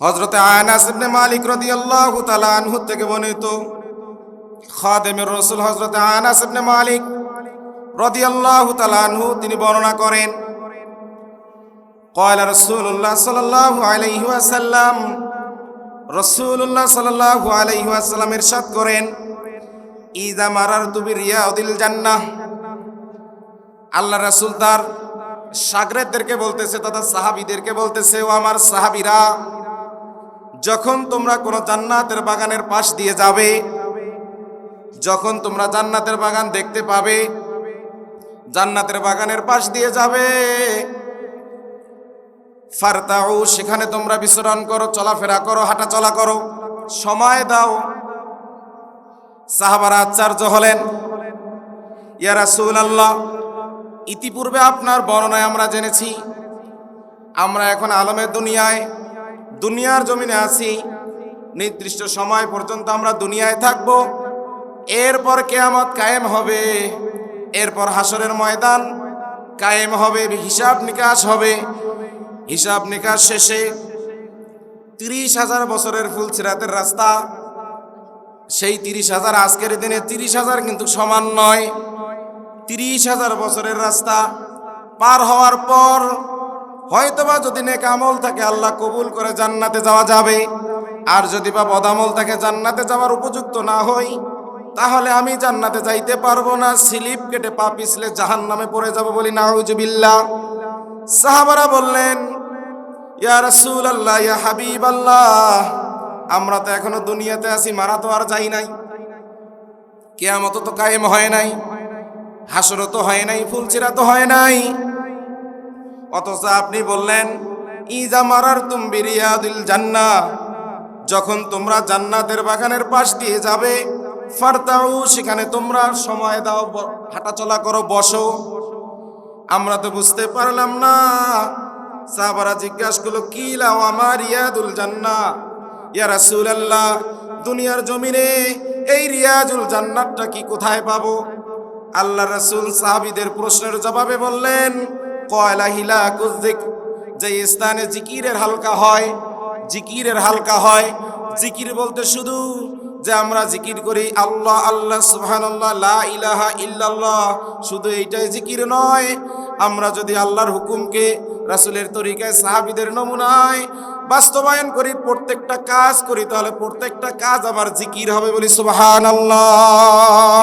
হযরতে আনাস ইবনে মালিক রাদিয়াল্লাহু তাআলা আনহু থেকে বর্ণিত, খাদেমের রাসূল হযরতে আনাস ইবনে মালিক রাদিয়াল্লাহু তাআলা আনহু তিনি বর্ণনা করেন, ক্বালা রাসূলুল্লাহ সাল্লাল্লাহু আলাইহি ওয়াসাল্লাম, রাসূলুল্লাহ সাল্লাল্লাহু আলাইহি ওয়াসাল্লাম ইরশাদ করেন, ইযা মারারতু বিরিয়াদিল জান্নাহ। আল্লাহ রাসূল তার শাগরেদদেরকে বলতেছে তথা সাহাবীদেরকে বলতেছে, ও আমার সাহাবীরা, যখন তোমরা কোনো জান্নাতের বাগানের পাশ দিয়ে যাবে, যখন তোমরা জান্নাতের বাগান দেখতে পাবে, জান্নাতের বাগানের পাশ দিয়ে যাবে, ফারতাউ, সেখানে তোমরা বিচরণ করো, চলাফেরা করো, হাঁটা চলা করো, সময় দাও। সাহাবারা আশ্চর্য হলেন, ইয়া রাসূলুল্লাহ, ইতিপূর্বে আপনার বর্ণনায় আমরা জেনেছি আমরা এখন আলমের দুনিয়ার জমিনে আছি, নির্দিষ্ট সময় পর্যন্ত আমরা দুনিয়ায় থাকব, এরপর কিয়ামত কায়েম হবে, এরপর হাসরের ময়দান কায়েম হবে, হিসাব নিকাশ হবে। হিসাব নিকাশ শেষে 30,000 বছরের ফুলসিরাতের রাস্তা, সেই 30,000 আজকের দিনে 30,000 কিন্তু সমান নয়। 30,000 বছরের রাস্তা পার হওয়ার পর হয়তোবা যদি নেক আমল থাকে আল্লাহ কবুল করে জান্নাতে যাওয়া যাবে, আর যদি বা বদামল থাকে জান্নাতে যাওয়ার উপযুক্ত না হই, তাহলে আমি জান্নাতে যাইতে পারবো না, স্লিপ কেটে পা পিছলে জাহান্নামে পড়ে যাব, বলি নাউজুবিল্লাহ। সাহাবারা বললেন, ইয়া রাসূলুল্লাহ, ইয়া হাবিবাল্লাহ, আমরা তো এখনো দুনিয়াতে আছি, মারা তো আর যাই নাই, কিয়ামত তো কায়েম হয় নাই, হাসর তো হয় নাই, ফুলসিরা তো হয় নাই, অথচ আপনি বললেন ইজা মারারতুম বিরিয়াদিল জান্নাহ, যখন তোমরা জান্নাতের বাগানের পাশ দিয়ে যাবে, ফারতাউ, সেখানে তোমরা সময় দাও, হাঁটা চলা করো, বসো। আমরা তো বুঝতে পারলাম না। সাহাবারা জিজ্ঞাসা করলো, কি লাও আমার রিয়াদুল জান্নাহ, ইয়া রাসূলুল্লাহ, দুনিয়ার জমিনে এই রিয়াজুল জান্নাতটা কি কোথায় পাবো? আল্লাহ রাসূল সাহাবীদের প্রশ্নের জবাবে বললেন, কয়লা হিলাকুয যিকর, যে স্থানে জিকিরের হালকা হয়, জিকিরের হালকা হয়। জিকির বলতে শুধু যে আমরা জিকির করি আল্লাহ আল্লাহ সুবহানাল্লাহ লা ইলাহা ইল্লাল্লাহ, শুধু এইটাই জিকির নয়। আমরা যদি আল্লাহর হুকুমকে রাসূলের তরিকায় সাহাবীদের নমুনায় বাস্তবায়ন করি, প্রত্যেকটা কাজ করি, তাহলে প্রত্যেকটা কাজ আমার জিকির হবে, বলি সুবহানাল্লাহ।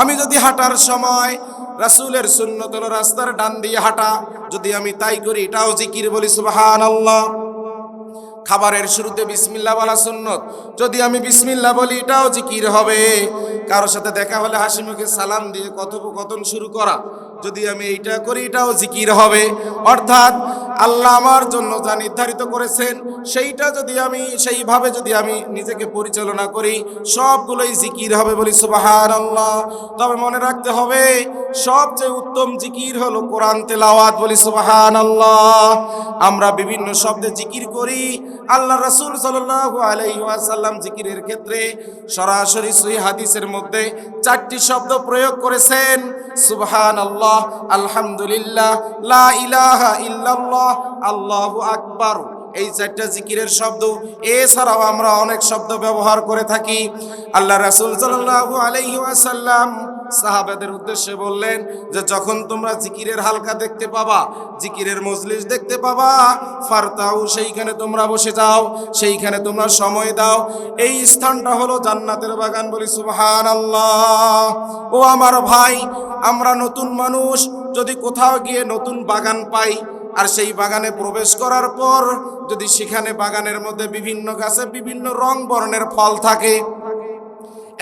আমি যদি হাঁটার সময় রাসূলের সুন্নত হলো রাস্তার ডান দিয়ে হাঁটা, যদি আমি তাই করি এটাও জিকির, বলি সুবহানাল্লাহ। খাবারের শুরুতে বিসমিল্লাহ বলা সুন্নত, যদি আমি বিসমিল্লাহ বলি এটাও জিকির হবে। কারোর সাথে দেখা হলে হাসি মুখে সালাম দিয়ে কথোপকথন শুরু করা, যদি আমি এইটা করি এটাও জিকির হবে। অর্থাৎ আল্লাহ আমার জন্য যা নির্ধারিত করেছেন সেইটা যদি আমি সেইভাবে যদি আমি নিজেকে পরিচালনা করি, সবগুলোই জিকির হবে, বলি সুবহানাল্লাহ। তবে মনে রাখতে হবে, সবচেয়ে উত্তম জিকির হলো কোরআন তেলাওয়াত, বলি সুবহানাল্লাহ। আমরা বিভিন্ন শব্দে জিকির করি, আল্লাহ রাসূল সাল্লাল্লাহু আলাইহি ওয়াসাল্লাম জিকিরের ক্ষেত্রে সরাসরি সহিহ হাদিসের মধ্যে 4টি শব্দ প্রয়োগ করেছেন, সুবহানাল্লাহ, আলহামদুলিল্লাহ, লা ইলাহা ইল্লাল্লাহ, আল্লাহু আকবার। এই 4টা জিকিরের শব্দ, এছাড়াও আমরা অনেক শব্দ ব্যবহার করে থাকি। আল্লাহ রাসূল সাল্লাল্লাহু আলাইহি ওয়াসাল্লাম সাহাবাদের উদ্দেশ্যে বললেন যে যখন তোমরা জিকিরের হালকা দেখতে পাবা, জিকিরের মজলিস দেখতে পাবা, ফারতাউ, সেইখানে তোমরা বসে যাও, সেইখানে তোমরা সময় দাও। এই স্থানটা হলো জান্নাতের বাগান, বলি সুবহানাল্লাহ। ও আমার ভাই, আমরা নতুন মানুষ, যদি কোথাও গিয়ে নতুন বাগান পাই, আর সেই বাগানে প্রবেশ করার পর যদি সেখানে বাগানের মধ্যে বিভিন্ন গাছে বিভিন্ন রং বর্ণের ফল থাকে,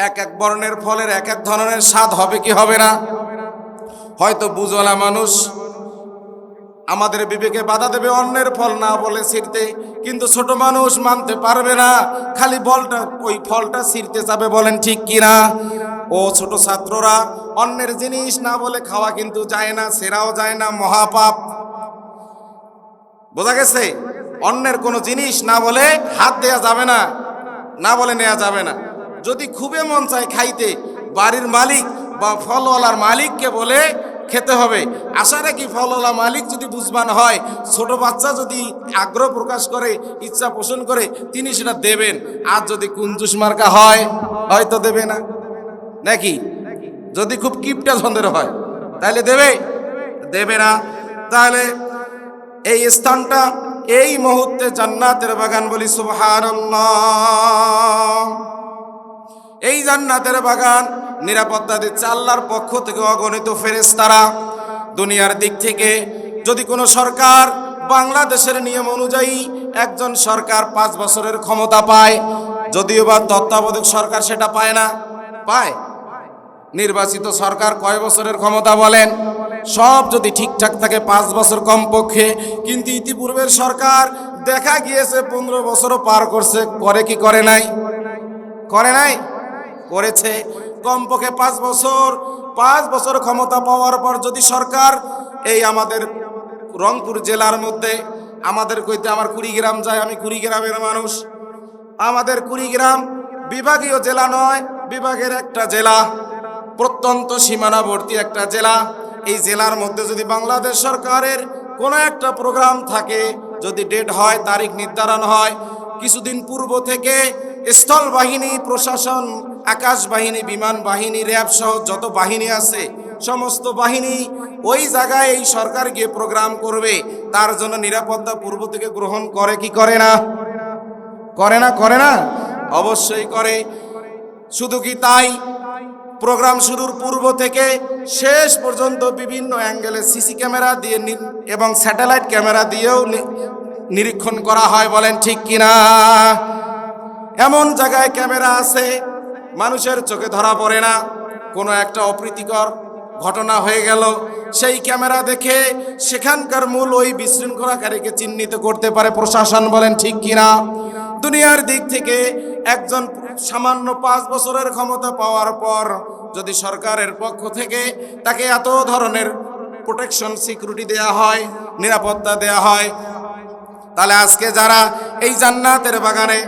এক এক বর্ণের ফলের এক এক ধরনের স্বাদ হবে কি হবে না? হয়তো বুঝওয়ালা মানুষ আমাদের বিবেকে বাধা দেবে অন্যের ফল না বলে ছিঁড়তে, কিন্তু ছোট মানুষ মানতে পারবে না, খালি ওই ফলটা ছিঁড়তে যাবে, বলেন ঠিক কিনা? ও ছোট ছাত্ররা, অন্যের জিনিস না বলে খাওয়া কিন্তু যায় না, ছেঁড়াও যায় না, মহাপাপ। বোঝা গেছে? অন্যের কোনো জিনিস না বলে হাত দেয়া যাবে না, না বলে নেওয়া যাবে না। যদি খুবই মন চায় খাইতে, বাড়ির মালিক বা ফলওয়ালার মালিককে বলে খেতে হবে। আশা রাখি ফলওয়ালা মালিক যদি বুঝবান হয়, ছোট বাচ্চা যদি আগ্রহ প্রকাশ করে, ইচ্ছা পোষণ করে, তিনি সেটা দেবেন। আর যদি কুঞ্জুস মার্কা হয়, হয়তো দেবে না, নাকি? যদি খুব কিপটা ছন্দের হয় তাহলে দেবে না। তাহলে এই স্থানটা এই মুহূর্তে জান্নাতের বাগান, বলি সুবহানাল্লাহ। এই জান্নাতের বাগান নিরাপত্তা দিচ্ছে আল্লাহর পক্ষ থেকে অগণিত ফেরেশতারা। দুনিয়ার দিক থেকে যদি কোনো সরকার বাংলাদেশের নিয়ম অনুযায়ী একজন সরকার 5 বছরের ক্ষমতা পায়, যদিও বা তত্ত্বাবধায়ক সরকার সেটা পায় না, পায়। নির্বাচিত সরকার কয় বছরের ক্ষমতা বলেন? সব যদি ঠিকঠাক থাকে 5 বছর কমপক্ষে। কিন্তু ইতিপূর্বের সরকার দেখা গিয়েছে 15 বছরও পার করছে। করে কি করে নাই? করে নাই, করেছে। কমপক্ষে 5 বছর। 5 বছর ক্ষমতা পাওয়ার পর যদি সরকার এই আমাদের রংপুর জেলার মধ্যে, আমাদের কইতে আমার কুড়িগ্রাম যায়, আমি কুড়িগ্রামের মানুষ, আমাদের কুড়িগ্রাম বিভাগীয় জেলা নয়, বিভাগের একটা জেলা, প্রত্যন্ত সীমানাবর্তী একটা জেলা। এই জেলার মধ্যে যদি বাংলাদেশ সরকারের কোনো একটা প্রোগ্রাম থাকে, যদি ডেট হয়, তারিখ নির্ধারণ হয়, কিছুদিন পূর্ব থেকে স্থল বাহিনী, প্রশাসন, আকাশ বাহিনী, বিমান বাহিনী, র্যাব সহ যত বাহিনী আছে সমস্ত বাহিনী ওই জায়গায় এই সরকার গিয়ে প্রোগ্রাম করবে, তার জন্য নিরাপত্তা পূর্ব থেকে গ্রহণ করে কি করে না? করে না, করে না, অবশ্যই করে। শুধু কি তাই, প্রোগ্রাম শুরুর পূর্ব থেকে শেষ পর্যন্ত বিভিন্ন অ্যাঙ্গেলে সিসি ক্যামেরা দিয়ে এবং স্যাটেলাইট ক্যামেরা দিয়েও নিরীক্ষণ করা হয়, বলেন ঠিক কিনা? এমন জায়গায় ক্যামেরা আছে মানুষের চোখে ধরা পড়ে না। কোনো একটা অপ্রীতিকর ঘটনা হয়ে গেল, সেই ক্যামেরা দেখে সেখানকার মূল ওই বিশৃঙ্খলাকারীকে চিহ্নিত করতে পারে প্রশাসন, বলেন ঠিক কিনা? দুনিয়ার দিক থেকে একজন সামান্য 5 বছরের ক্ষমতা পাওয়ার পর যদি সরকারের পক্ষ থেকে তাকে এত ধরনের প্রোটেকশন, সিকিউরিটি দেয়া হয়, নিরাপত্তা দেয়া হয়, তাহলে আজকে যারা এই জান্নাতের বাগানে,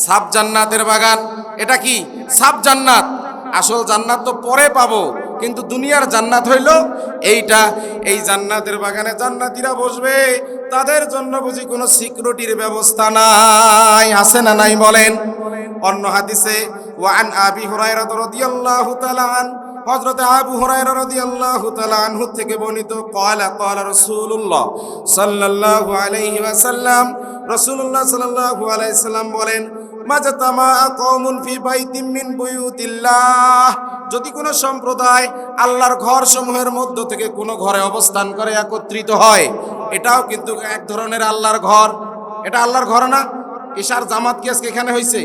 সাব জান্নাতের বাগান, এটা কি সাব জান্নাত? আসল জান্নাত তো পরে পাবো, কিন্তু দুনিয়ার জান্নাত হইল এইটা। এই জান্নাতের বাগানে জান্নাতীরা বসবে, তাদের জন্য বুঝি কোনো সিকিউরিটির ব্যবস্থা নাই? আছে না নাই বলেন? অন্য হাদিসে ওয়ান আবি হুরায়রা রাদিয়াল্লাহু তাআলা আন, হযরত আবু হুরায়রা রাদিয়াল্লাহু তাআলা আনহু থেকে বর্ণিত, ক্বালা ক্বালা রাসূলুল্লাহ সাল্লাল্লাহু আলাইহি ওয়াসাল্লাম, রাসূলুল্লাহ সাল্লাল্লাহু আলাইহি ওয়াসাল্লাম বলেন, মাজাতামা কওমুন ফি বাইতিম মিন বুয়ুতিল্লাহ, যদি কোনো সম্প্রদায় আল্লাহর ঘর সমূহের মধ্য থেকে কোনো ঘরে অবস্থান করে, একত্রিত হয়, এটাও কিন্তু এক ধরনের আল্লাহর ঘর। এটা আল্লাহর ঘর না? ঈশার জামাত কি আজকে এখানে হয়েছে?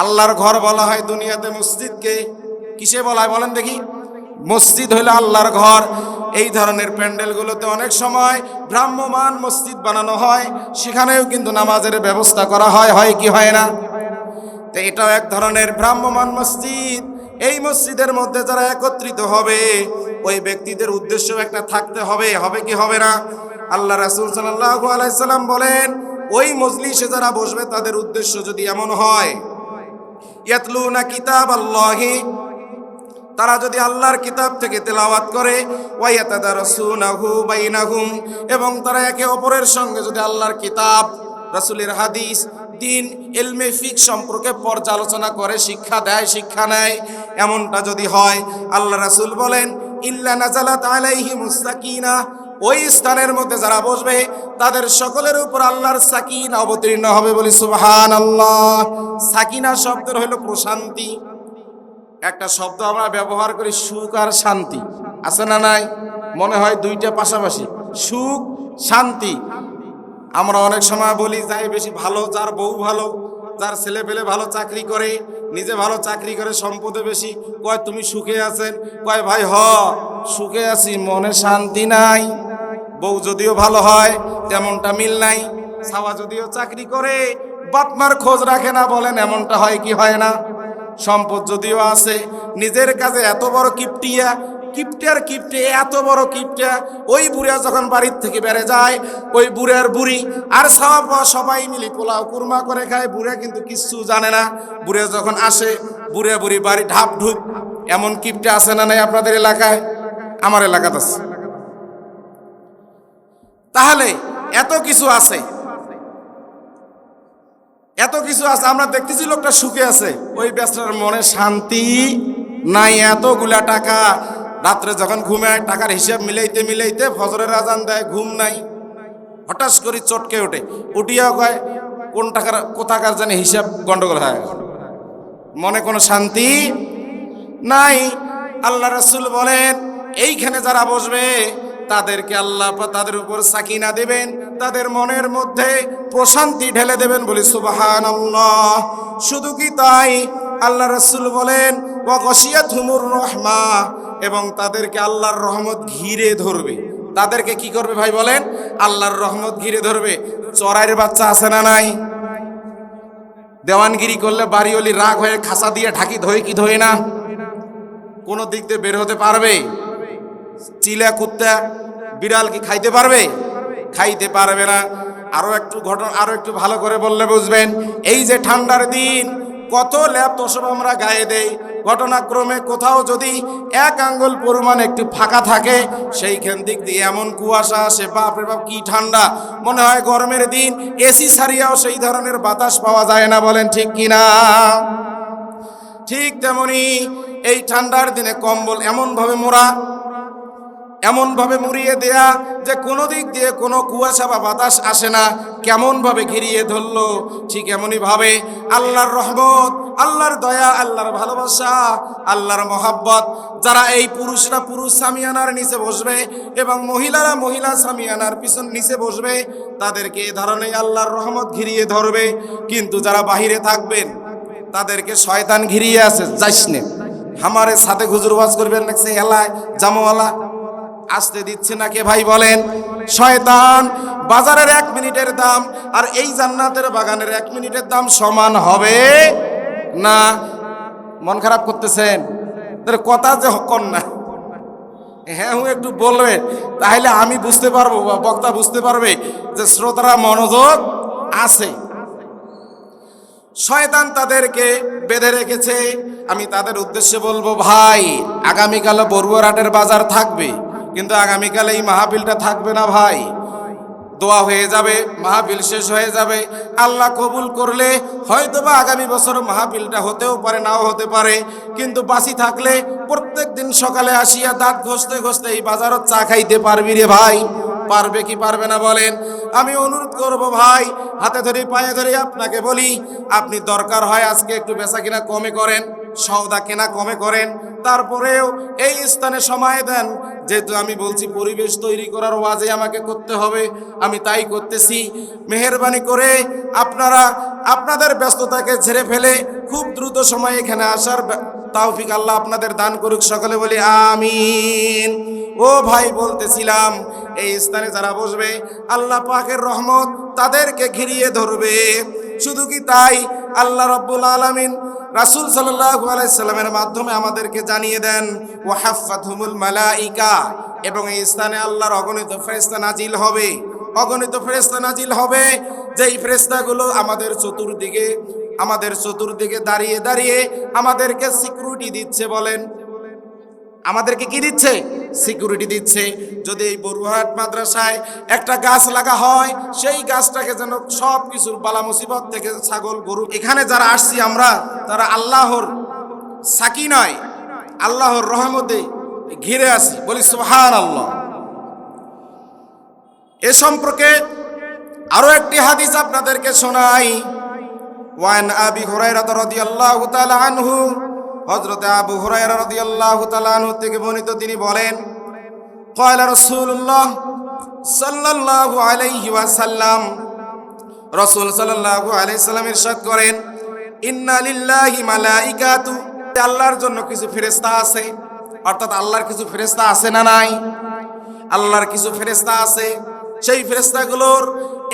আল্লাহর ঘর বলা হয় দুনিয়াতে মসজিদকে। কিসে বলা হয় বলেন দেখি? মসজিদ হইল আল্লাহর ঘর। এই ধরনের প্যান্ডেলগুলোতে অনেক সময় ভ্রাম্যমান মসজিদ বানানো হয়, সেখানেও কিন্তু নামাজের ব্যবস্থা করা হয়, হয় কি হয় না? তো এটাও এক ধরনের ভ্রাম্যমান মসজিদ। এই মসজিদের মধ্যে যারা একত্রিত হবে, ওই ব্যক্তিদের উদ্দেশ্য একটা থাকতে হবে, হবে কি হবে না? আল্লাহ রাসূল সাল্লাল্লাহু আলাইহি সাল্লাম বলেন, ওই মজলিসে যারা বসবে তাদের উদ্দেশ্য যদি এমন হয়, ইয়াতলুনা কিতাবাল্লাহি, তারা যদি আল্লাহর কিতাব থেকে তেলাওয়াত করে, ওয়া ইয়াতাদারাসুনাহু বাইনাহুম, এবং তারা একে অপরের সঙ্গে যদি আল্লাহর কিতাব, রাসূলের হাদিস, দিন, ইলমে ফিক সম্পর্কে পর্যালোচনা করে, শিক্ষা দেয়, শিক্ষা নেয়, এমনটা যদি হয়, আল্লাহ রাসূল বলেন, ইল্লা নাযালাত আলাইহিমুস সাকিনা, ওই স্থানের মধ্যে যারা বসবে তাদের সকলের উপর আল্লাহর সাকিনা অবতীর্ণ হবে, বলি সুবহানাল্লাহ। সাকিনা শব্দের হলো প্রশান্তি। একটা শব্দ আমরা ব্যবহার করি, সুখ আর শান্তি, আছে না নাই? মনে হয় দুইটা পাশাপাশি, সুখ শান্তি। আমরা অনেক সময় বলি, যাই বেশি ভালো, যার বউ ভালো, যার ছেলে পেলে ভালো চাকরি করে, নিজে ভালো চাকরি করে, সম্পদে বেশি, কয় তুমি সুখে আছেন? কয় ভাই সুখে আছি, মনে শান্তি নাই। বউ যদিও ভালো হয় তেমনটা মিল নাই, সাওয়া যদিও চাকরি করে বাপমার খোঁজ রাখে না, বলেন এমনটা হয় কি হয় না? সম্পদ যদিও আছে, নিজের কাছে এত বড় কিপটিয়া, কিপটার কিপটে, এত বড় কিপটা, ওই বুড়া যখন বাড়ির থেকে বেড়ে যায়, ওই বুড়ার বুড়ি আর সবাই মিলি পোলাও কুরমা করে খায়, বুড়া কিন্তু কিচ্ছু জানে না। বুড়া যখন আসে, বুড়া বুড়ি বাড়ি ঢাপ ঢুপ, এমন কিপটা আছে না নাই আপনাদের এলাকায়? আমার এলাকাতে আছে। তাহলে এত কিছু আছে, এত কিছু আছে, আমরা দেখতেছি লোকটা সুখে আছে, ওই ব্যবসার মনে শান্তি নাই। এতগুলা টাকা, রাত্রে যখন ঘুমায় টাকার হিসাব মিলাইতে মিলাইতে ফজরের আজান দেয়, ঘুম নাই, হঠাৎ করে চটকে ওঠে, উঠিয়া কয় কোন টাকার কোথাকার জানি হিসাব গন্ডগোল হয়, মনে কোনো শান্তি নাই। আল্লাহ রাসূল বলেন এইখানে যারা বসবে তাদেরকে আল্লাহ তাদের উপর সাকিনা দেবেন, তাদের মনের মধ্যে প্রশান্তি ঢেলে দেবেন, বলি সুবহানাল্লাহ। শুধু কি তাই, আল্লাহ রাসূল বলেন ওয়া গাশিয়াতুহুমুর রাহমা, এবং তাদেরকে আল্লাহর রহমত ঘিরে ধরবে। তাদেরকে কি করবে ভাই বলেন? আল্লাহর রহমত ঘিরে ধরবে। চড়াইয়ের বাচ্চা আছে না নাই? দেওয়ানগিরি করলে বাড়িওয়ালি রাগ হয়ে খাসা দিয়ে ঢাকি ধোয় কি ধোয় না? কোনো দিক দিয়ে বের হতে পারবে? চিলা কুত্তা বিড়াল কি খাইতে পারবে? খাইতে পারবে না। আরো একটু ঘটনা, আরো একটু ভালো করে বললে বুঝবেন। এই যে ঠান্ডার দিন, কত ল্যাপ তোষক আমরা গায়ে দেই, ঘটনাক্রমে কোথাও যদি এক আঙ্গুল পরিমাণ একটু ফাঁকা থাকে, সেইখান দিক দিয়ে এমন কুয়াশা আসে, বাপরে বাপ কি ঠান্ডা, মনে হয় গরমের দিন এসি ছাড়িয়াও সেই ধরনের বাতাস পাওয়া যায় না, বলেন ঠিক কিনা? ঠিক তেমনি এই ঠান্ডার দিনে কম্বল এমনভাবে মোড়া, এমনভাবে মুড়িয়ে দেয়া যে কোনো দিক দিয়ে কোনো কুয়াশা বা বাতাস আসে না, কেমনভাবে ঘিরিয়ে ধরলো। ঠিক এমনই ভাবে আল্লাহর রহমত, আল্লাহর দয়া, আল্লাহর ভালোবাসা, আল্লাহর মহাব্বত, যারা এই পুরুষরা পুরুষ সামিয়ানার নিচে বসবে এবং মহিলারা মহিলা সামিয়ানার পিছন নিচে বসবে, তাদেরকে এ ধরনের আল্লাহর রহমত ঘিরিয়ে ধরবে। কিন্তু যারা বাহিরে থাকবেন তাদেরকে শয়তান ঘিরিয়ে আছে, যাইস নে আমারে সাথে হুজুর ওয়াজ করবেন নাকি এলায় জামওয়ালা আসতে দিচ্ছে না কে ভাই বলেন? শয়তান। বাজারের 1 মিনিটের দাম আর এই জান্নাতের বাগানের 1 মিনিটের দাম সমান হবে না। মন খারাপ করতেছেন? কথা যে হকন না, হ্যাঁ একটু বলবে, তাহলে আমি বুঝতে পারবো বা বক্তা বুঝতে পারবে যে শ্রোতারা মনোযোগ আছে। শয়তান তাদেরকে বেঁধে রেখেছে। আমি তাদের উদ্দেশ্যে বলবো, ভাই আগামীকাল বড়ুয়ারহাটের বাজার থাকবে, কিন্তু আগামীকাল এই মাহফিলটা থাকবে না ভাই। দোয়া হয়ে যাবে, মাহফিল শেষ হয়ে যাবে, আল্লাহ কবুল করলে হয়তোবা আগামী বছর মাহফিলটা হতেও পারে, নাও হতে পারে। কিন্তু বাঁচি থাকলে প্রত্যেক দিন সকালে আসিয়া দাঁত ঘষতে ঘষতে এই বাজারও চা খাইতে পারবি রে ভাই। পারবে কি পারবে না বলেন? আমি অনুরোধ করব ভাই, হাতে ধরে পায়ে ধরে আপনাকে বলি, আপনি দরকার হয় আজকে একটু বেচা কিনা কমে করেন, সওদা কেনা কমে করেন, তারপরেও এই স্থানে সময় দেন। যেহেতু আমি বলছি পরিবেশ তৈরি করার ওয়াজে আমাকে করতে হবে, আমি তাই করতেছি। মেহেরবানি করে আপনারা আপনাদের ব্যস্ততাকে ঝেড়ে ফেলে খুব দ্রুত সময় এখানে আসার তৌফিক আল্লাহ আপনাদের দান করুক, সকলে বলি আমিন। ও ভাই বলতেছিলাম, এই স্থানে যারা বসবে আল্লাহ পাকের রহমত তাদেরকে ঘিরিয়ে ধরবে। শুধু কি তাই, আল্লাহ রাব্বুল আলামিন রাসূল সাল্লাল্লাহু আলাইহি সাল্লামের মাধ্যমে আমাদেরকে জানিয়ে দেন ওয়া হাফাতহুমুল মালাইকা, এবং এই স্থানে আল্লাহর অগণিত ফেরেশতা নাজিল হবে, অগণিত ফেরেশতা নাজিল হবে, যেই ফেরেশতাগুলো আমাদের চতুর্দিকে দাঁড়িয়ে দাঁড়িয়ে আমাদেরকে সিকিউরিটি দিচ্ছে। বলেন আমাদেরকে কি দিচ্ছে? সিকিউরিটি দিচ্ছে। যদি এই বড়ুয়াহাট মাদ্রাসায় একটা গাছ লাগা হয়, সেই গাছটাকে যেন সব কিছুর বালা মুসিবত থেকে, ছাগল গরু, এখানে যারা আসছি আমরা, তারা আল্লাহর সাকিনায়, আল্লাহর রহমতে ঘিরে আছি, বলি সুবহানাল্লাহ। এ সম্পর্কে আরো একটি হাদিস আপনাদেরকে শোনাই। ওয়ান আবি হুরায়রা রাদিয়াল্লাহু তাআলা আনহু, হযরত আবু হুরায়রা রাদিয়াল্লাহু তাআলা আনহু থেকে বর্ণিত, তিনি বলেন, ক্বালা রাসূলুল্লাহ সাল্লাল্লাহু আলাইহি ওয়াসাল্লাম, রাসূল সাল্লাল্লাহু আলাইহি সাল্লাম ইরশাদ করেন, ইন্না লিল্লাহি মালাইকাতু, আল্লাহর জন্য কিছু ফেরেশতা আছে। অর্থাৎ আল্লাহর কিছু ফেরেশতা আছে না নাই? আল্লাহর কিছু ফেরেশতা আছে। সেই ফেরেশতাগুলোর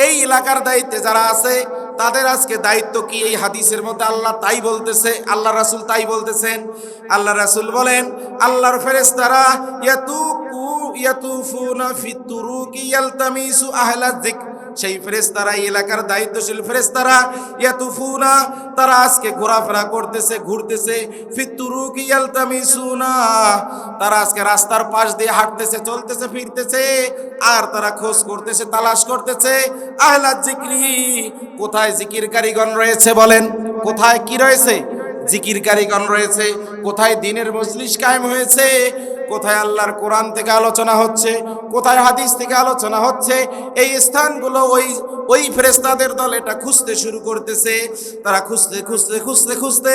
এই এলাকার দায়িত্বে যারা আছে, তাদের আজকে দায়িত্ব কি? এই হাদিসের মধ্যে আল্লাহ তাই বলতেছে, আল্লাহ রাসূল তাই বলতেছেন। আল্লাহ রাসূল বলেন, আল্লাহর ফেরেশতারা ইয়াতুফুনা ফিত তুরুকি ইয়ালতামিসু আহলা যিকর, সেই ফেরেশতারা, এলাকার দায়িত্বশীল ফেরেশতারা, ইয়াতুফুনা, তারা আজকে ঘোরাফেরা করতেছে, ঘুরতেছে, ফিতুরুকি ইয়ালতামিসুনা, তারা আজকে রাস্তার পাশ দিয়ে হাঁটতেছে, চলতেছে, ফিরতেছে, আর তারা খোঁজ করতেছে, তালাশ করতেছে আহলাজ জিকরি, কোথায় জিকিরকারীগণ রয়েছে বলেন, কোথায় কি রয়েছে, জিকিরকারীগণ রয়েছে, কোথায় দ্বীনের মজলিস কায়েম হয়েছে, কোথায় আল্লাহর কোরআন থেকে আলোচনা হচ্ছে, কোথায় হাদিস থেকে আলোচনা হচ্ছে, এই স্থানগুলো ওই ফেরেশতাদের দল এটা খুঁজতে শুরু করতেছে। তারা খুঁজতে খুঁজতে খুঁজতে খুঁজতে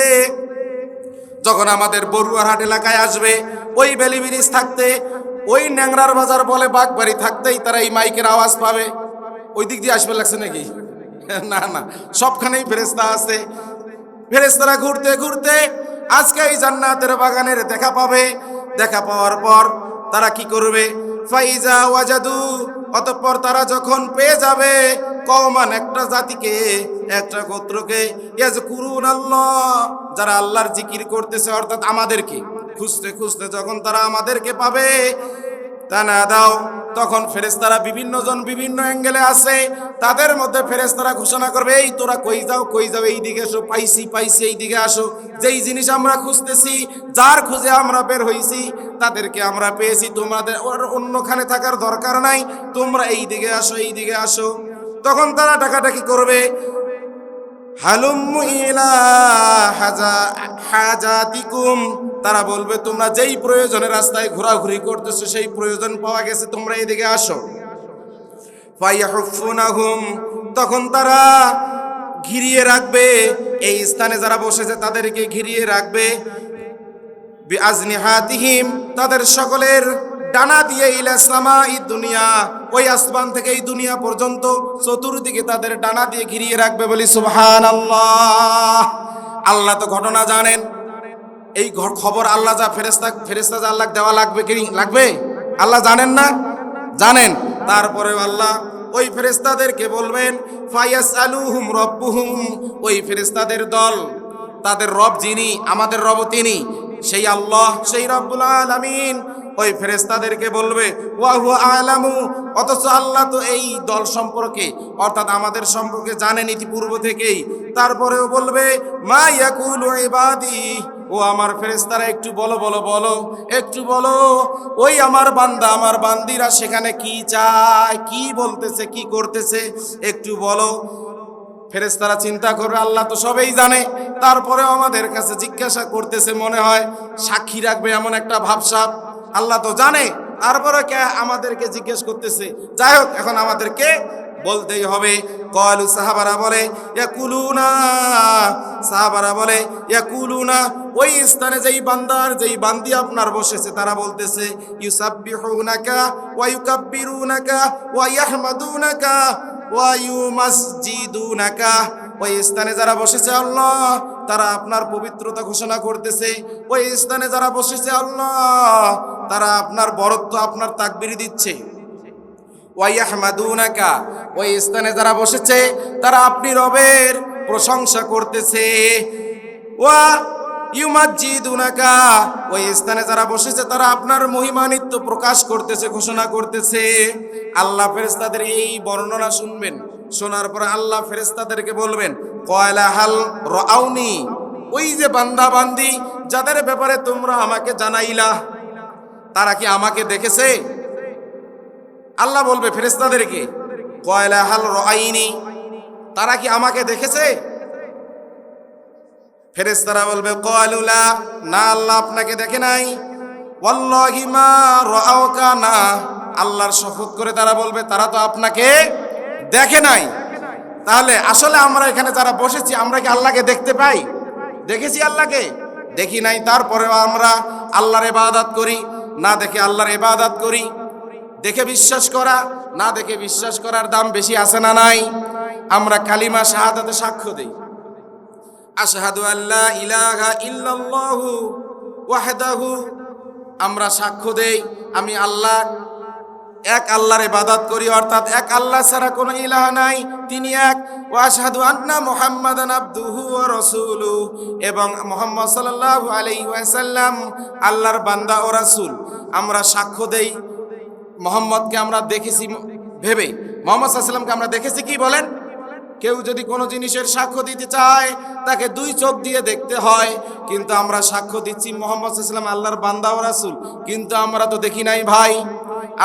যখন আমাদের বড়ুয়ারহাট এলাকায় আসবে, ওই বেলি ব্রিজ থাকতে, ওই ন্যাংরার বাজার বলে বাগবাড়ি থাকতেই তারা এই মাইকের আওয়াজ পাবে। ওই দিক দিয়ে আসবে লাগছে নাকি? না না, সবখানেই ফেরেশতা আছে। ফেরেশতারা ঘুরতে ঘুরতে আজকে এই জান্নাতের বাগানের দেখা পাবে। দেখা পাওয়ার পর তারা কি করবে? ফাইজা ওয়াজাদু, অতঃপর তারা যখন পেয়ে যাবে কওমান, একটা জাতিকে, একটা গোত্রকে, ইয়াজকুরুন আল্লাহ, যারা আল্লাহর জিকির করতেছে, অর্থাৎ আমাদেরকে খুঁজতে খুঁজতে যখন তারা আমাদেরকে পাবে, তা না দাও, তখন ফেরেশতারা বিভিন্ন জন বিভিন্ন অ্যাঙ্গেলে আছে, তাদের মধ্যে ফেরেশতারা ঘোষণা করবে, এই তোরা কই যাও, কই যাও, এই দিকে আসো, পাইছি পাইছি, এই দিকে আসো, যেই জিনিস আমরা খুঁজতেছি, যার খুঁজে আমরা বের হইছি, তাদেরকে আমরা পেয়েছি, তোমাদের অন্যখানে থাকার দরকার নাই, তোমরা এই দিকে আসো, এই দিকে আসো। তখন তারা ডাকাডাকি করবে, হালুম্মু ইলা হাজাতিকুম, তারা বলবে তোমরা যেই প্রয়োজনে রাস্তায় ঘোরাঘুরি করতেছো, সেই প্রয়োজন পাওয়া গেছে, তোমরা এদিকে আসো। ফায়াহুফুনাহুম, তখন তারা ঘিরিয়ে রাখবে, এই স্থানে যারা বসেছে তাদেরকে ঘিরিয়ে রাখবে, বিআজনিহাতিহিম, তাদের সকলের ডানা দিয়ে, ইলা সামাই দুনিয়া, ওই আসমান থেকে এই দুনিয়া পর্যন্ত চতুর্দিকে তাদের ডানা দিয়ে ঘিরিয়ে রাখবে। বলি সুবহানাল্লাহ। আল্লাহ তো ঘটনা জানেন, এই খবর আল্লাহ যা ফেরেশতা যা আল্লাহ দেওয়া লাগবে কি লাগবে, আল্লাহ জানেন না? জানেন। তারপরেও আল্লাহ ওই ফেরেশতাদেরকে বলবেন, ফায়াসআলুহুম রাব্বুহুম, ওই ফেরেশতাদের দল, তাদের রব যিনি, আমাদের রব তিনি, সেই আল্লাহ, সেই রব্বুল আলামিন, ওই ফেরেশতাদেরকে বলবে, ওয়া হুয়া আলামু, অথচ আল্লাহ তো এই দল সম্পর্কে, অর্থাৎ আমাদের সম্পর্কে জানেন ইতিপূর্ব থেকেই। তারপরেও বলবে, মা ইয়াকুলু ইবাদি, ও আমার ফেরেশতারা একটু বলো বলো বলো, একটু বলো, ওই আমার বান্দা, আমার বান্দিরা সেখানে কি চায়, কি বলতেছে, কি করতেছে, একটু বলো। ফেরেশতারা চিন্তা করবে, আল্লাহ তো সবই জানে, তারপরেও আমাদের কাছে জিজ্ঞাসা করতেছে, মনে হয় সাক্ষী রাখবে এমন একটা ভাবসাব, আল্লাহ তো জানে, তারপরে কে আমাদেরকে জিজ্ঞেস করতেছে। যাই হোক, এখন আমাদেরকে বলতেই হবে। কলু, সাহাবারা বলে, ইয়াকুলুনা, সাহাবারা বলে, ইয়াকুলুনা, ওই স্থানে যেই বান্দার, যেই বান্দি আপনার বসেছে, তারা বলতেছে, ইউসাব্বিহুনাকা ওয়া ইউকাব্বিরুনাকা ওয়া ইয়াহমাদুনাকা ওয়া ইউমাসজিদুনাকা, ওই স্থানে যারা বসেছে আল্লাহ, তারা আপনার পবিত্রতা ঘোষণা করতেছে। ওই স্থানে যারা বসেছে আল্লাহ, তারা আপনার বরত্ব, আপনার তাকবীর দিচ্ছে। ওয়া ইয়াহমাদুনাকা, ওই স্থানে যারা বসেছে তারা আপনি রবের প্রশংসা করতেছে। ওয়া ইউমাজ্জিদুনাকা, ওই স্থানে যারা বসেছে তারা আপনার মহিমান্বিত প্রকাশ করতেছে, ঘোষণা করতেছে। আল্লাহ ফেরেশতাদের এই বর্ণনা শুনবেন, শোনার পর আল্লাহ ফেরেশতাদেরকে বলবেন, কয়লা হাল রাউনি, ওই যে বান্দা বান্দি যাদের ব্যাপারে তোমরা আমাকে জানাইলা, তারা কি আমাকে দেখেছে? আল্লাহ বলবে ফেরেশতাদেরকে, কয়লা হাল রাআইনি, তারা কি আমাকে দেখেছে? ফেরেশতারা বলবে, ক্বালু লা, না আল্লাহ আপনাকে দেখে নাই। ওয়াল্লাহি মা রাআউকা, না, আল্লাহর শপথ করে তারা বলবে, তারা তো আপনাকে দেখে নাই। তাহলে আসলে আমরা এখানে যারা বসেছি, আমরা কি আল্লাহকে দেখতে পাই? দেখেছি আল্লাহকে? দেখি নাই। তারপরেও আমরা আল্লাহর ইবাদত করি, না দেখে আল্লাহর ইবাদত করি। দেখে বিশ্বাস করা, না দেখে বিশ্বাস করার দাম বেশি আছে না নাই? আমরা কালিমা শাহাদাতে সাক্ষ্য দেই, আশহাদু আল্লা ইলাহা ইল্লাল্লাহু ওয়াহদাহু, আমরা সাক্ষ্য দেই আমি আল্লাহ, এক আল্লাহর ইবাদত করি, অর্থাৎ এক আল্লাহ ছাড়া কোনো ইলাহ নাই, তিনি এক। ওয়া আশহাদু আন্না মুহাম্মাদান আবদুহু ওয়া রাসূলুহু, এবং মুহাম্মদ সাল্লাল্লাহু আলাইহি ওয়াসাল্লাম আল্লাহর বান্দা ও রাসূল। আমরা সাক্ষ্য দেই মুহাম্মদকে আমরা দেখেছি ভেবে। মুহাম্মদ সাল্লাল্লাহু আলাইহি ওয়াসাল্লামকে আমরা দেখেছি কি বলেন? কেউ যদি কোনো জিনিসের সাক্ষ্য দিতে চায় তাকে দুই চোখ দিয়ে দেখতে হয়, কিন্তু আমরা সাক্ষ্য দিচ্ছি মুহাম্মদ সাল্লাল্লাহু আলাইহি ওয়াসাল্লাম আল্লাহর বান্দা ও রাসূল, কিন্তু আমরা তো দেখি নাই ভাই।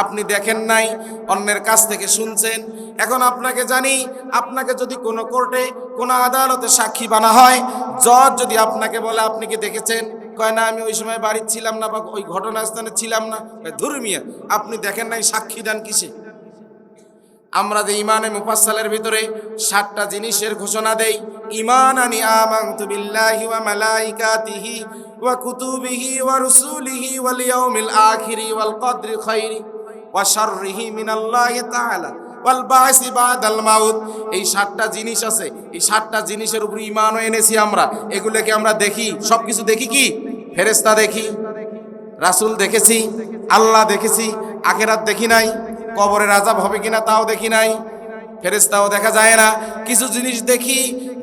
আপনি দেখেন নাই, অন্যের কাছ থেকে শুনছেন। এখন আপনাকে জানি, আপনাকে যদি কোনো কোর্টে কোনো আদালতে সাক্ষী বানা হয়, জজ যদি আপনাকে বলে আপনি কি দেখেছেন, কয় না আমি ওই সময় বাড়িতে ছিলাম না বা ওই ঘটনাস্থানে ছিলাম না, ধুর মিয়া আপনি দেখেন নাই, সাক্ষী দেন কিসে? আমরা যে ইমানে মুফাসসালের ভিতরে 7টা জিনিসের ঘোষণা দেই, ঈমান আনি আমানতু বিল্লাহি ওয়া মালাইকাতিহি ওয়া কুতুবিহি ওয়া রুসুলিহি ওয়াল ইয়াউমিল আখিরি ওয়াল কদরি খাইরি ওয়া শাররিহি মিনাল্লাহি তাআলা ওয়াল বা'সি বাদাল মাউত। এই 7টা জিনিস আছে, এই 7টা জিনিসের উপর ঈমানও এনেছি আমরা। এগুলোকে আমরা দেখি, সবকিছু দেখি কি? ফেরেশতা দেখি, রাসূল দেখেছি, আল্লাহ দেখেছি, আখিরাত দেখি নাই, কবরের আযাব হবে কিনা তাও দেখি নাই, ফেরেশতাও দেখা যায় না। কিছু জিনিস দেখি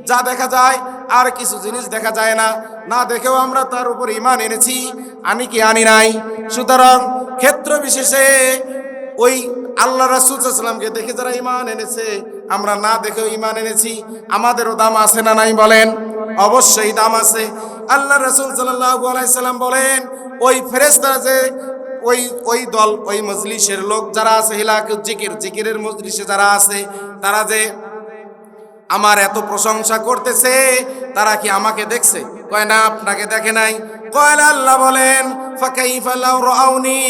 যা দেখা যায়, আর কিছু জিনিস দেখা যায় না। না দেখেও আমরা তার উপর ঈমান এনেছি, আনি কি আনি নাই? সুতরাং ক্ষেত্র বিশেষে ওই আল্লাহ রাসূল সাল্লাল্লাহু আলাইহি ওয়াসাল্লামকে দেখে যারা ঈমান এনেছে, আমরা না দেখেও ঈমান এনেছি, আমাদেরও দাম আছে না নাই বলেন? অবশ্যই দাম আছে। আল্লাহ রাসূল সাল্লাল্লাহু আলাইহি ওয়াসাল্লাম বলেন, ওই ফেরেশতারা যে ওই দল, ওই মজলিসের লোক যারা আছে, হিলাকুজ জিকির, জিকিরের মজলিসে যারা আছে, তারা যে আমার এত প্রশংসা করতেছে, তারা কি আমাকে দেখছে? কয় না, আপনাকে দেখে নাই। কয় আল্লাহ বলেন, ফাকাইফা লাউ রাউনি,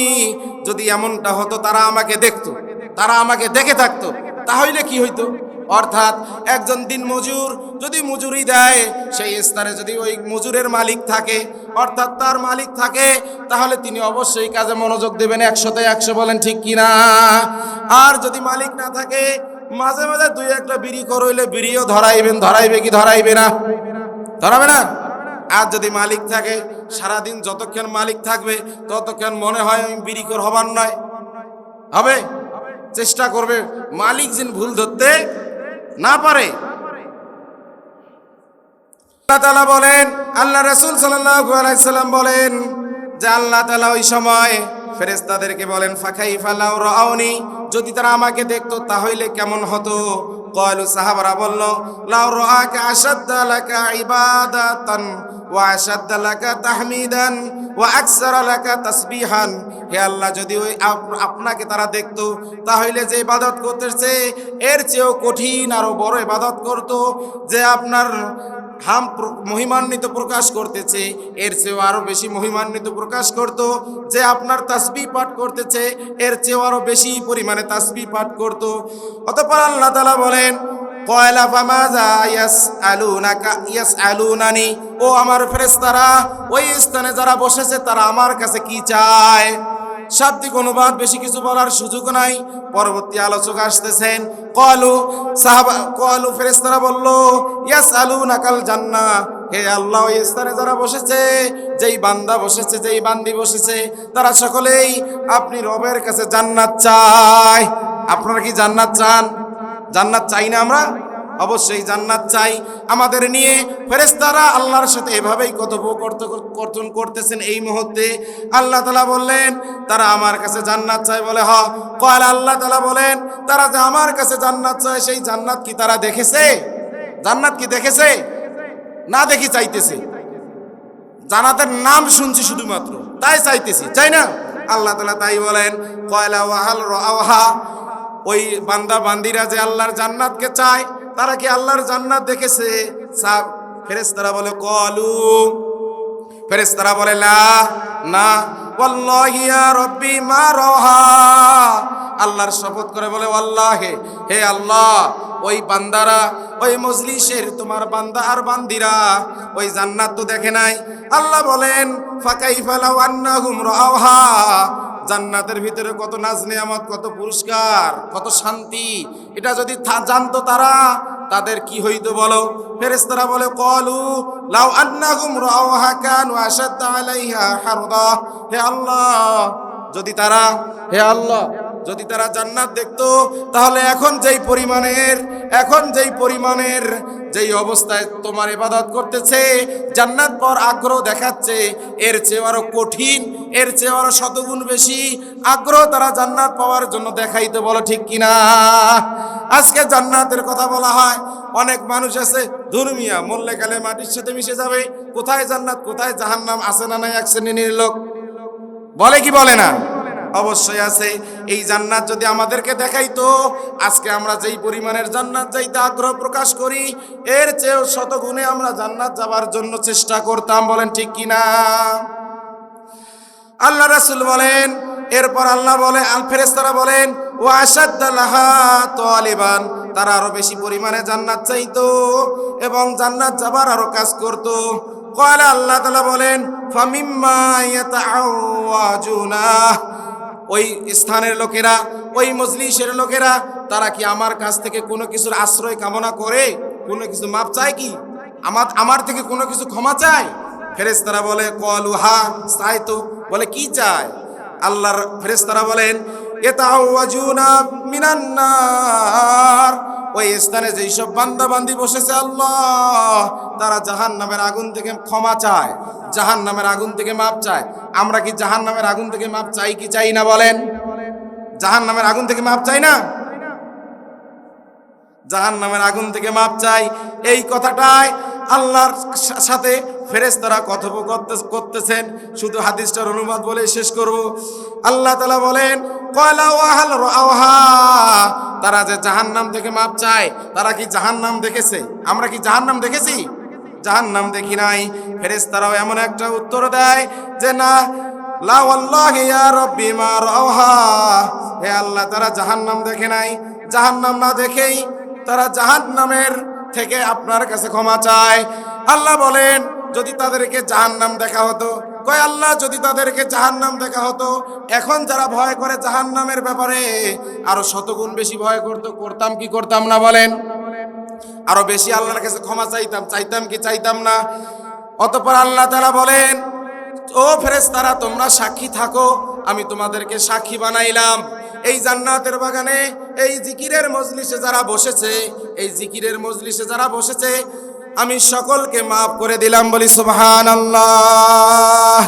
যদি এমনটা হতো তারা আমাকে দেখতো, তারা আমাকে দেখে থাকতো, তাহলে কি হইতো? অর্থাৎ একজন দিন মজুর যদি মজুরি দেয়, সেই স্থানে যদি ওই মজুরের মালিক থাকে, অর্থাৎ তার মালিক থাকে, তাহলে তিনি অবশ্যই কাজে মনোযোগ দেবেন 100তে 100, বলেন ঠিক কিনা? আর যদি মালিক না থাকে, মাঝে মাঝে দুই একটা বিড়ি করইলে বিড়িও ধরাইবেন, ধরাইবে কি ধরাইবে না? ধরাবে না? আর যদি মালিক থাকে, সারাদিন যতক্ষণ মালিক থাকবে ততক্ষণ মনে হয় আমি বিড়িখোর হবার নয়, হবে, চেষ্টা করবে মালিক যেন ভুল ধরতে না পারে। আল্লাহ তাআলা বলেন, আল্লাহ রাসূল সাল্লাল্লাহু আলাইহি সাল্লাম বলেন যে আল্লাহ তাআলা ওই সময় ফেরেশতাদেরকে বলেন, ফাকাইফা লাউ রাউনি, যদি তারা আমাকে দেখতো তাহলে কেমন হতো? ক্বালু, সাহাবারা বলল, লাউ রাআকা আশাদ্দা লাকা ইবাদাতান ওয়া আশাদ্দা লাকা তাহমিদান ওয়া আকসারা লাকা তাসবিহান। হে আল্লাহ, যদি ওই আপনাকে তারা দেখতো তাহলে যে ইবাদত করতেছে এর চেয়েও কঠিন আরো বড় ইবাদত করত, যে আপনার মহিমান্বিত প্রকাশ করতেছে এর চেয়েও আরো বেশি মহিমান্বিত প্রকাশ করত, যে আপনার তাসবিহ পাঠ করতেছে এর চেয়েও আরো বেশি পরিমাণে তাসবিহ পাঠ করত। অতঃপর আল্লাহ তাআলা বলেন, ক্বালা ফামাযা ইয়াসআলুনানি, ও আমার ফেরেশতারা, ওই স্থানে যারা বসেছে তারা আমার কাছে কি চায়? শাব্দিক অনুবাদ, বেশি কিছু বলার সুযোগ নাই। পরবর্তী আলোচক আসতেছেন। ক্বালু, ফেরেশতারা বলল, ইয়াসআলুনাকাল জান্নাহ, হে আল্লাহ, ওই স্থানে যারা বসেছে, যেই বান্দা বসেছে, যেই বান্দি বসেছে, তারা সকলেই আপনি রবের কাছে জান্নাত চায়। আপনারা কি জান্নাত চান? জান্নাত চাই না আমরা? অবশ্যই জান্নাত চাই। আমাদের নিয়ে ফেরেশতারা আল্লাহর সাথে এভাবেই কথোপকথন করতেছেন এই মুহূর্তে। আল্লাহ তাআলা বললেন, তারা আমার কাছে জান্নাত চায় বলে, হ। কয় আল্লাহ তাআলা বলেন, তারা যে আমার কাছে জান্নাত চায়, সেই জান্নাত কি তারা দেখেছে? জান্নাত কি দেখেছে? না দেখি চাইতেছে। জান্নাতের নাম শুনছি শুধুমাত্র, তাই চাইতেছি, চাই না? আল্লাহ তাআলা তাই বলেন, কয়লা ওয়াহাল রাওহা, ওই বান্দা বান্দিরা যে আল্লাহর জান্নাতকে চায়, তারা কি আল্লাহর জান্নাত দেখেছে? ফেরেশতারা বলে, ক্বালু, ফেরেশতারা বলে, লা, না। ওয়াল্লাহি ইয়া রাব্বি মা রাহা, আল্লাহর শপথ করে বলে, ওয়াল্লাহি, হে আল্লাহ, ওই বান্দারা, ওই মজলিসের তোমার বান্দা আর বান্দিরা ওই জান্নাত তো দেখে নাই। আল্লাহ বলেন, ফাকাইফা লাউ আন্নাহুম রাওহা, জান্নাতের ভিতরে কত নাজ নিয়ামত, কত পুরস্কার, কত শান্তি, এটা যদি জানতো তারা, তাদের কি হইতো বলো? ফেরেশতারা বলে, ক্বালু লাউ আন্নাহুম রাওহা কানু আশাদ্দা আলাইহা হারদা, হে আল্লাহ, যদি তারা, হে আল্লাহ, যদি তারা জান্নাত দেখতো তাহলে এখন যেই পরিমাণের যেই অবস্থায় তোমার ইবাদত করতেছে, জান্নাত পাওয়ার আগ্রহ দেখাচ্ছে, এর চেয়ে আরো কঠিন, এর চেয়ে আরো শতগুণ বেশি আগ্রহ তারা জান্নাত পাওয়ার জন্য দেখাইতে, বলো ঠিক কিনা? আজকে জান্নাতের কথা বলা হয়, অনেক মানুষ আছে ধর্মিয়া মরলে গেলে মাটির সাথে মিশে যাবে, কোথায় জান্নাত কোথায় জাহান্নাম আছে না নাই এক শ্রেণীর লোক বলে কি বলে না? অবশ্যই আছে। এই জান্নাত যদি আমাদেরকে দেখাইতো, আজকে আমরা যেই পরিমাণের জান্নাত যাইতে আগ্রহ প্রকাশ করি, এর চেয়েও শতগুণে আমরা জান্নাত যাবার জন্য চেষ্টা করতাম, বলেন ঠিক কিনা? আল্লাহ রাসূল বলেন, এরপর আল্লাহ বলে, ফেরেশতারা বলেন, ওয়া আশাদ্দা লাহা তালিবান, তারা আরো বেশি পরিমাণে জান্নাত চাইতো এবং জান্নাত যাবার আরো কাজ করত। ক্বালা, আল্লাহ তাআলা বলেন, ফামিম্মা ইয়াতাআওয়াজুনা, ওই স্থানের লোকেরা, ওই মজলিসের লোকেরা, তারা কি আমার কাছ থেকে কোনো কিছুর আশ্রয় কামনা করে, কোনো কিছু মাপ চায় কি, আমার থেকে কোনো কিছু ক্ষমা চায়? ফেরেশতারা বলে, ক্বালু হা, চায় তো। বলে কি চায়? আল্লাহর ফেরেশতারা বলেন, ইয়াতাআওয়াজুনা মিনান নার, ওই স্থানে যেই সব বান্দা বান্দি বসেছে আল্লাহ, তারা জাহান্নামের আগুন থেকে ক্ষমা চায়, জাহান্নামের আগুন থেকে মাপ চায়। আমরা কি জাহান্নামের আগুন থেকে মাপ চাই কি চাই না বলেন? জাহান্নামের আগুন থেকে মাপ চাই না? জাহান্নামের আগুন থেকে মাপ চাই, এই কথাটাই আল্লাহর সাথে ফেরেশতারা কথোপকথন করতেছেন। শুধু হাদিসটার অনুবাদ বলে শেষ করব। আল্লাহ তাআলা বলেন, ক্বালা ওয়া হাল রাআহা, তারা যে জাহান্নাম থেকে মাপ চায়, তারা কি জাহান্নাম দেখেছে? আমরা কি জাহান্নাম দেখেছি? জাহান্নাম দেখি নাই। ফেরেশতারাও এমন একটা উত্তর দেয় যে না, লা ওয়াল্লাহি ইয়া রাব্বি মা রাআহা, হে আল্লাহ, তারা জাহান্নাম দেখে নাই। জাহান্নাম না দেখেই তারা জাহান্নামের থেকে আপনার কাছে ক্ষমা চায়। আল্লাহ বলেন, যদি তাদেরকে জাহান্নাম দেখা হতো, কয় আল্লাহ, যদি তাদেরকে জাহান্নাম দেখা হতো, এখন যারা ভয় করে জাহান্নামের ব্যাপারে, আরো শতগুণ বেশি ভয় করতাম কি করতাম না বলেন? আরো বেশি আল্লাহর কাছে ক্ষমা চাইতাম কি চাইতাম না? অতঃপর আল্লাহ তাআলা বলেন, ও ফেরেশতারা, তোমরা সাক্ষী থাকো, আমি তোমাদেরকে সাক্ষী বানাইলাম। এই জান্নাতের বাগানে, এই জিকিরের মজলিসে যারা বসেছে, এই জিকিরের মজলিসে যারা বসেছে, আমি সকলকে মাফ করে দিলাম, বলি সুবহানাল্লাহ।